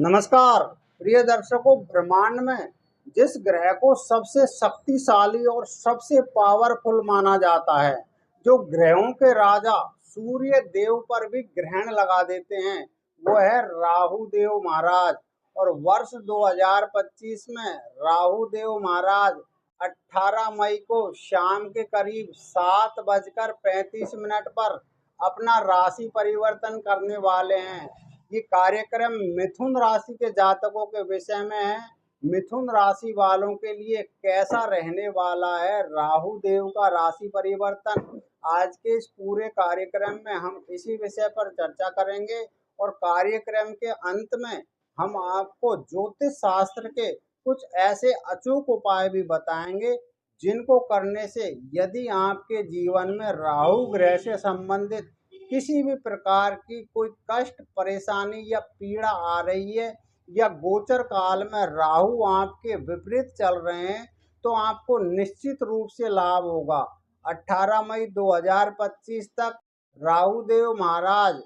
नमस्कार प्रिय दर्शकों। ब्रह्मांड में जिस ग्रह को सबसे शक्तिशाली और सबसे पावरफुल माना जाता है, जो ग्रहों के राजा सूर्य देव पर भी ग्रहण लगा देते हैं, वो है राहु देव महाराज। और वर्ष 2025 में राहु देव महाराज 18 मई को शाम के करीब 7:35 पर अपना राशि परिवर्तन करने वाले हैं। ये कार्यक्रम मिथुन राशि के जातकों के विषय में है। मिथुन राशि वालों के लिए कैसा रहने वाला है राहु देव का राशि परिवर्तन, आज के इस पूरे कार्यक्रम में हम इसी विषय पर चर्चा करेंगे। और कार्यक्रम के अंत में हम आपको ज्योतिष शास्त्र के कुछ ऐसे अचूक उपाय भी बताएंगे, जिनको करने से यदि आपके जीवन में राहु ग्रह से संबंधित किसी भी प्रकार की कोई कष्ट, परेशानी या पीड़ा आ रही है, या गोचर काल में राहु आपके विपरीत चल रहे हैं, तो आपको निश्चित रूप से लाभ होगा। 18 मई 2025 तक राहु देव महाराज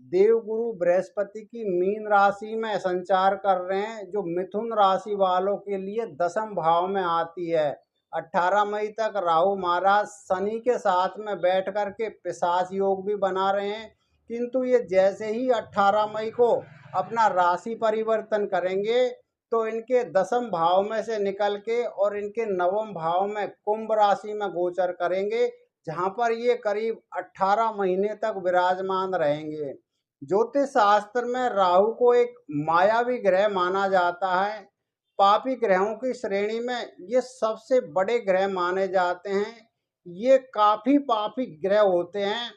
देवगुरु बृहस्पति की मीन राशि में संचार कर रहे हैं, जो मिथुन राशि वालों के लिए दशम भाव में आती है। 18 मई तक राहु महाराज शनि के साथ में बैठ कर के पिशाच योग भी बना रहे हैं, किंतु ये जैसे ही 18 मई को अपना राशि परिवर्तन करेंगे, तो इनके दशम भाव में से निकल के और इनके नवम भाव में कुंभ राशि में गोचर करेंगे, जहां पर ये करीब 18 महीने तक विराजमान रहेंगे। ज्योतिष शास्त्र में राहु को एक मायावी ग्रह माना जाता है। पापी ग्रहों की श्रेणी में ये सबसे बड़े ग्रह माने जाते हैं। ये काफी पापी ग्रह होते हैं।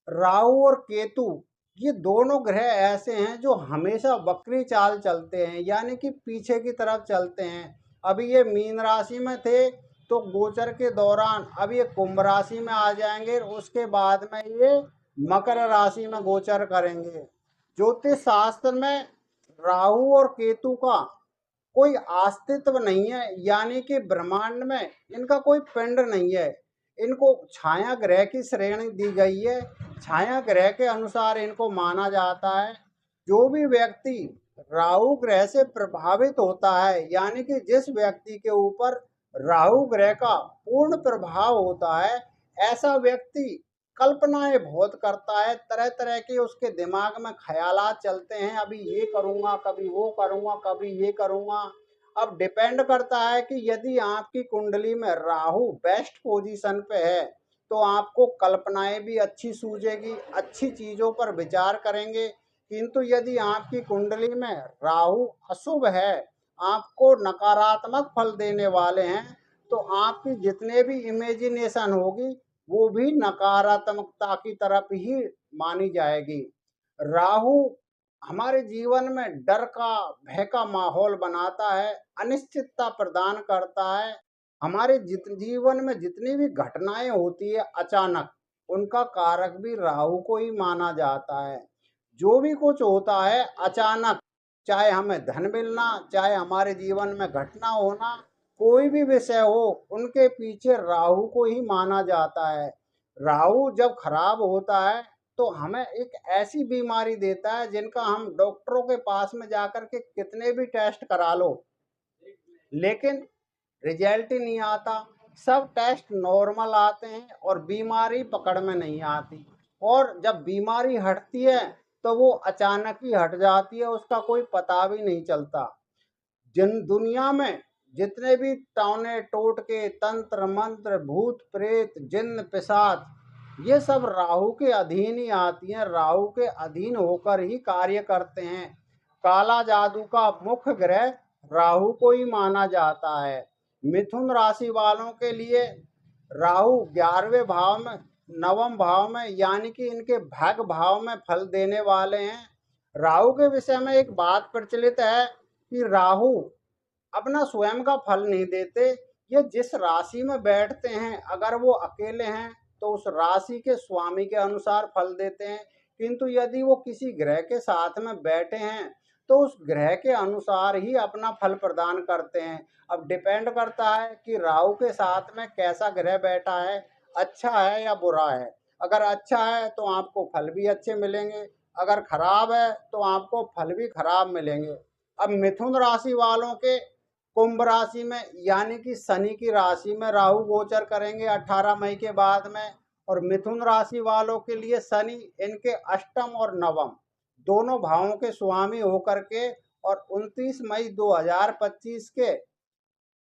राहु और केतु ये दोनों ग्रह ऐसे हैं जो हमेशा वक्री चाल चलते हैं, यानी कि पीछे की तरफ चलते हैं। अभी ये मीन राशि में थे, तो गोचर के दौरान अब ये कुंभ राशि में आ जाएंगे, उसके बाद में ये मकर राशि में गोचर करेंगे। ज्योतिष शास्त्र में राहु और केतु का कोई अस्तित्व नहीं है, यानी कि ब्रह्मांड में इनका कोई पिंड नहीं है। इनको छाया ग्रह की श्रेणी दी गई है। छाया ग्रह के अनुसार इनको माना जाता है। जो भी व्यक्ति राहु ग्रह से प्रभावित होता है, यानी कि जिस व्यक्ति के ऊपर राहु ग्रह का पूर्ण प्रभाव होता है, ऐसा व्यक्ति कल्पनाएं बहुत करता है। तरह तरह के उसके दिमाग में ख्यालात चलते हैं, अभी ये करूँगा, कभी वो करूँगा, कभी ये करूँगा। अब डिपेंड करता है कि यदि आपकी कुंडली में राहु बेस्ट पोजीशन पे है, तो आपको कल्पनाएं भी अच्छी सूझेगी, अच्छी चीज़ों पर विचार करेंगे। किंतु यदि आपकी कुंडली में राहु अशुभ है, आपको नकारात्मक फल देने वाले हैं, तो आपकी जितने भी इमेजिनेशन होगी वो भी नकारात्मकता की तरफ ही मानी जाएगी। राहु हमारे जीवन में डर का, भय का माहौल बनाता है, अनिश्चितता प्रदान करता है। हमारे जीवन में जितनी भी घटनाएं होती है अचानक, उनका कारक भी राहु को ही माना जाता है। जो भी कुछ होता है अचानक, चाहे हमें धन मिलना, चाहे हमारे जीवन में घटना होना, कोई भी विषय हो, उनके पीछे राहु को ही माना जाता है। राहु जब खराब होता है तो हमें एक ऐसी बीमारी देता है जिनका हम डॉक्टरों के पास में जाकर के कितने भी टेस्ट करा लो, लेकिन रिजल्ट ही नहीं आता। सब टेस्ट नॉर्मल आते हैं और बीमारी पकड़ में नहीं आती। और जब बीमारी हटती है तो वो अचानक ही हट जाती है, उसका कोई पता भी नहीं चलता। जिन दुनिया में जितने भी टौने टोटके, तंत्र मंत्र, भूत प्रेत, जिन्न पिशाच, ये सब राहु के अधीन ही आती हैं, राहु के अधीन होकर ही कार्य करते हैं। काला जादू का मुख्य ग्रह राहु को ही माना जाता है। मिथुन राशि वालों के लिए राहु 11वें भाव में, नवम भाव में, यानी कि इनके भाग्य भाव में फल देने वाले हैं। राहु के विषय में एक बात प्रचलित है कि राहु अपना स्वयं का फल नहीं देते। ये जिस राशि में बैठते हैं, अगर वो अकेले हैं तो उस राशि के स्वामी के अनुसार फल देते हैं, किंतु यदि वो किसी ग्रह के साथ में बैठे हैं तो उस ग्रह के अनुसार ही अपना फल प्रदान करते हैं। अब डिपेंड करता है कि राहु के साथ में कैसा ग्रह बैठा है, अच्छा है या बुरा है। अगर अच्छा है तो आपको फल भी अच्छे मिलेंगे, अगर खराब है तो आपको फल भी खराब मिलेंगे। अब मिथुन राशि वालों के कुंभ राशि में यानी कि शनि की राशि में राहु गोचर करेंगे 18 मई के बाद में। और मिथुन राशि वालों के लिए शनि इनके अष्टम और नवम दोनों भावों के स्वामी होकर के और 29 मई 2025 के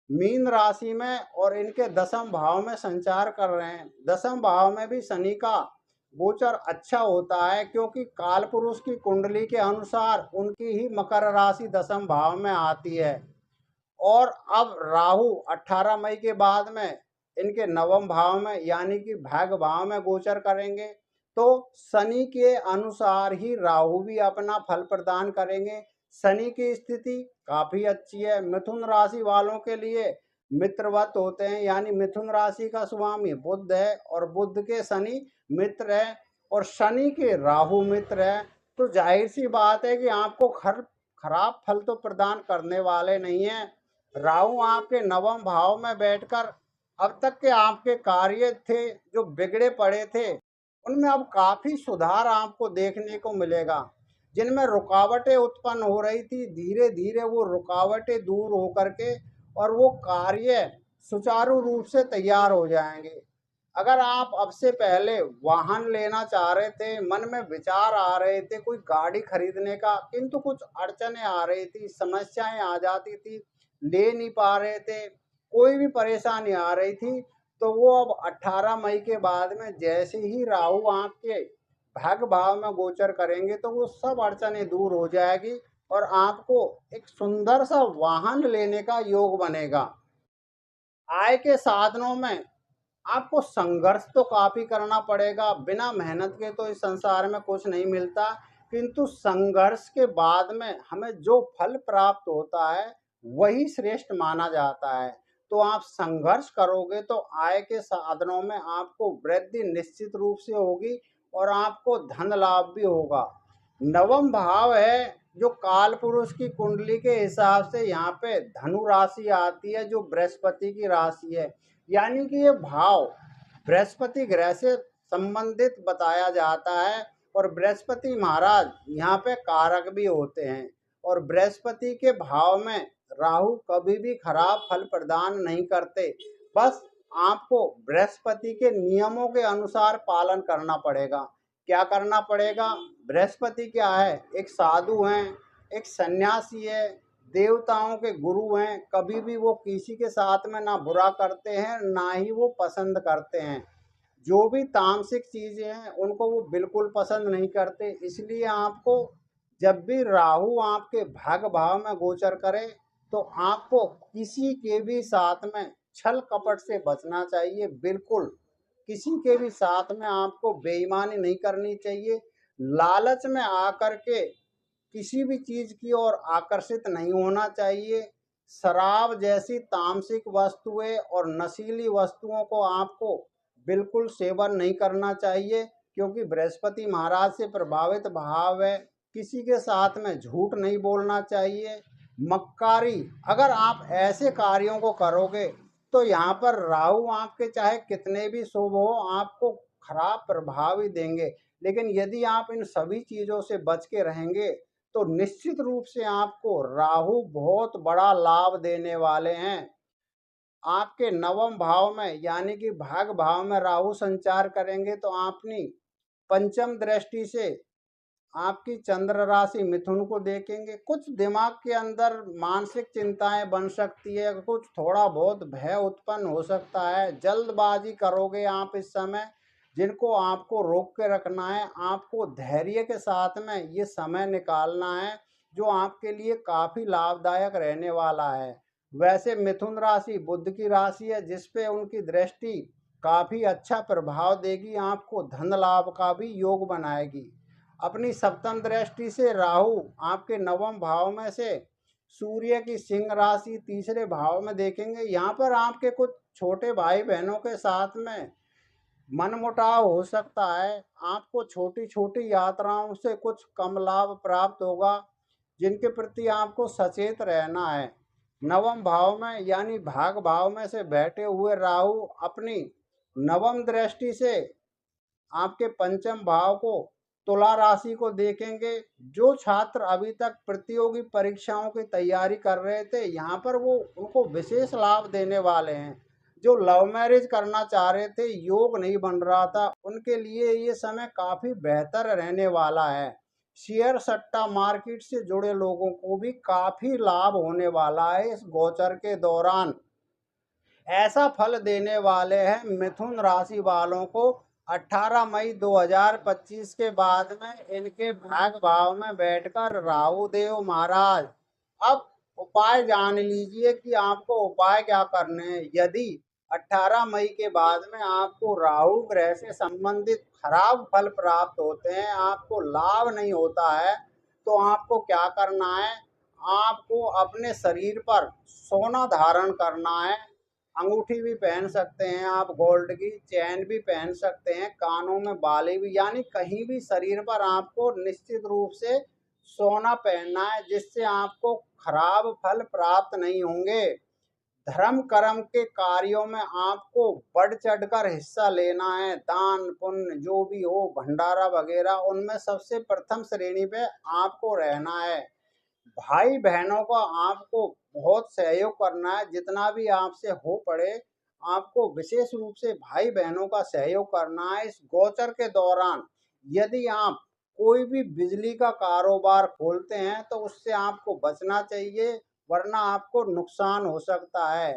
मीन राशि में और इनके दसम भाव में संचार कर रहे हैं। दसम भाव में भी शनि का गोचर अच्छा होता है, क्योंकि काल पुरुष की कुंडली के अनुसार उनकी ही मकर राशि दसम भाव में आती है। और अब राहु 18 मई के बाद में इनके नवम भाव में यानी कि भाग्य भाव में गोचर करेंगे। तो शनि के अनुसार ही राहु भी अपना फल प्रदान करेंगे। शनि की स्थिति काफी अच्छी है। मिथुन राशि वालों के लिए मित्रवत होते हैं, यानी मिथुन राशि का स्वामी बुध है और बुध के शनि मित्र है और शनि के राहु मित्र है। तो जाहिर सी बात है कि आपको खराब फल तो प्रदान करने वाले नहीं है। राहु आपके नवम भाव में बैठकर अब तक के आपके कार्य थे जो बिगड़े पड़े थे, उनमें अब काफी सुधार आपको देखने को मिलेगा। जिनमें रुकावटें उत्पन्न हो रही थी, धीरे धीरे वो रुकावटें दूर होकर के और वो कार्य सुचारू रूप से तैयार हो जाएंगे। अगर आप अब से पहले वाहन लेना चाह रहे थे, मन में विचार आ रहे थे कोई गाड़ी खरीदने का, किंतु कुछ अड़चने आ रही थी, समस्याएं आ जाती थी, ले नहीं पा रहे थे, कोई भी परेशानी आ रही थी, तो वो अब 18 मई के बाद में जैसे ही राहु आपके भाग्य भाव में गोचर करेंगे तो वो सब अड़चने दूर हो जाएगी और आपको एक सुंदर सा वाहन लेने का योग बनेगा। आय के साधनों में आपको संघर्ष तो काफी करना पड़ेगा। बिना मेहनत के तो इस संसार में कुछ नहीं मिलता, किंतु संघर्ष के बाद में हमें जो फल प्राप्त होता है वही श्रेष्ठ माना जाता है। तो आप संघर्ष करोगे तो आय के साधनों में आपको वृद्धि निश्चित रूप से होगी और आपको धन लाभ भी होगा। नवम भाव है जो काल पुरुष की कुंडली के हिसाब से यहाँ पे धनु राशि आती है, जो बृहस्पति की राशि है। यानी कि ये भाव बृहस्पति ग्रह से संबंधित बताया जाता है और बृहस्पति महाराज यहाँ पे कारक भी होते हैं। और बृहस्पति के भाव में राहु कभी भी खराब फल प्रदान नहीं करते। बस आपको बृहस्पति के नियमों के अनुसार पालन करना पड़ेगा। क्या करना पड़ेगा? बृहस्पति क्या है? एक साधु हैं, एक सन्यासी है, देवताओं के गुरु हैं। कभी भी वो किसी के साथ में ना बुरा करते हैं, ना ही वो पसंद करते हैं। जो भी तामसिक चीजें हैं उनको वो बिल्कुल पसंद नहीं करते। इसलिए आपको जब भी राहु आपके भाग्य भाव में गोचर करे तो आपको किसी के भी साथ में छल कपट से बचना चाहिए। बिल्कुल किसी के भी साथ में आपको बेईमानी नहीं करनी चाहिए। लालच में आकर के किसी भी चीज की ओर आकर्षित नहीं होना चाहिए। शराब जैसी तामसिक वस्तुएं और नशीली वस्तुओं को आपको बिल्कुल सेवन नहीं करना चाहिए, क्योंकि बृहस्पति महाराज से प्रभावित भाव है। किसी के साथ में झूठ नहीं बोलना चाहिए। मक्कारी अगर आप ऐसे कार्यों को करोगे तो यहाँ पर राहु आपके चाहे कितने भी शुभ हो आपको खराब प्रभाव ही देंगे। लेकिन यदि आप इन सभी चीजों से बच के रहेंगे तो निश्चित रूप से आपको राहु बहुत बड़ा लाभ देने वाले हैं। आपके नवम भाव में यानी कि भाग्य भाव में राहु संचार करेंगे तो अपनी पंचम दृष्टि से आपकी चंद्र राशि मिथुन को देखेंगे। कुछ दिमाग के अंदर मानसिक चिंताएं बन सकती है, कुछ थोड़ा बहुत भय उत्पन्न हो सकता है। जल्दबाजी करोगे आप इस समय, जिनको आपको रोक के रखना है। आपको धैर्य के साथ में ये समय निकालना है जो आपके लिए काफ़ी लाभदायक रहने वाला है। वैसे मिथुन राशि बुध की राशि है, जिसपे उनकी दृष्टि काफ़ी अच्छा प्रभाव देगी, आपको धन लाभ का भी योग बनाएगी। अपनी सप्तम दृष्टि से राहु आपके नवम भाव में से सूर्य की सिंह राशि तीसरे भाव में देखेंगे। यहाँ पर आपके कुछ छोटे भाई बहनों के साथ में मनमुटाव हो सकता है। आपको छोटी छोटी यात्राओं से कुछ कम लाभ प्राप्त होगा, जिनके प्रति आपको सचेत रहना है। नवम भाव में यानी भाग भाव में से बैठे हुए राहु अपनी नवम दृष्टि से आपके पंचम भाव को तुला राशि को देखेंगे, जो छात्र अभी तक प्रतियोगी परीक्षाओं की तैयारी कर रहे थे, यहाँ पर वो उनको विशेष लाभ देने वाले हैं। जो लव मैरिज करना चाह रहे थे, योग नहीं बन रहा था, उनके लिए ये समय काफी बेहतर रहने वाला है। शेयर सट्टा मार्केट से जुड़े लोगों को भी काफी लाभ होने वाला है इस गोचर के दौरान। ऐसा फल देने वाले हैं मिथुन राशि वालों को 18 मई 2025 के बाद में इनके भाग भाव में बैठकर राहु देव महाराज। अब उपाय जान लीजिए कि आपको उपाय क्या करने हैं। यदि 18 मई के बाद में आपको राहु ग्रह से संबंधित खराब फल प्राप्त होते हैं, आपको लाभ नहीं होता है, तो आपको क्या करना है, आपको अपने शरीर पर सोना धारण करना है। अंगूठी भी पहन सकते हैं आप, गोल्ड की चैन भी पहन सकते हैं, कानों में बाली भी, यानी कहीं भी शरीर पर आपको निश्चित रूप से सोना पहनना है, जिससे आपको खराब फल प्राप्त नहीं होंगे। धर्म कर्म के कार्यों में आपको बढ़ चढ़कर हिस्सा लेना है। दान पुण्य जो भी हो, भंडारा वगैरह, उनमें सबसे प्रथम श्रेणी पे आपको रहना है। भाई बहनों का आपको बहुत सहयोग करना है, जितना भी आपसे हो पड़े आपको विशेष रूप से भाई बहनों का सहयोग करना है इस गोचर के दौरान। यदि आप कोई भी बिजली का कारोबार खोलते हैं तो उससे आपको बचना चाहिए, वरना आपको नुकसान हो सकता है।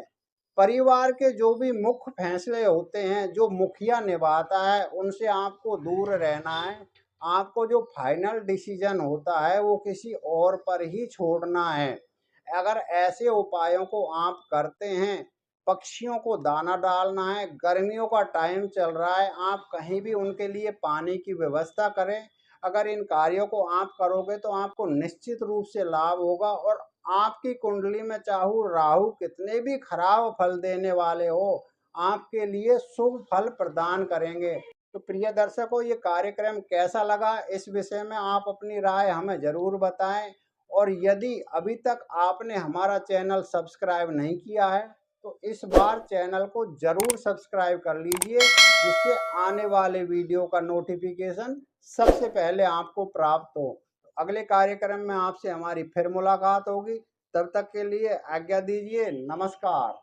परिवार के जो भी मुख्य फैसले होते हैं, जो मुखिया निभाता है, उनसे आपको दूर रहना है। आपको जो फाइनल डिसीजन होता है वो किसी और पर ही छोड़ना है। अगर ऐसे उपायों को आप करते हैं, पक्षियों को दाना डालना है, गर्मियों का टाइम चल रहा है, आप कहीं भी उनके लिए पानी की व्यवस्था करें। अगर इन कार्यों को आप करोगे तो आपको निश्चित रूप से लाभ होगा, और आपकी कुंडली में चाहू राहु कितने भी खराब फल देने वाले हो, आपके लिए शुभ फल प्रदान करेंगे। तो प्रिय दर्शकों, ये कार्यक्रम कैसा लगा, इस विषय में आप अपनी राय हमें ज़रूर बताएं। और यदि अभी तक आपने हमारा चैनल सब्सक्राइब नहीं किया है तो इस बार चैनल को ज़रूर सब्सक्राइब कर लीजिए, जिससे आने वाले वीडियो का नोटिफिकेशन सबसे पहले आपको प्राप्त हो। अगले कार्यक्रम में आपसे हमारी फिर मुलाकात होगी। तब तक के लिए आज्ञा दीजिए। नमस्कार।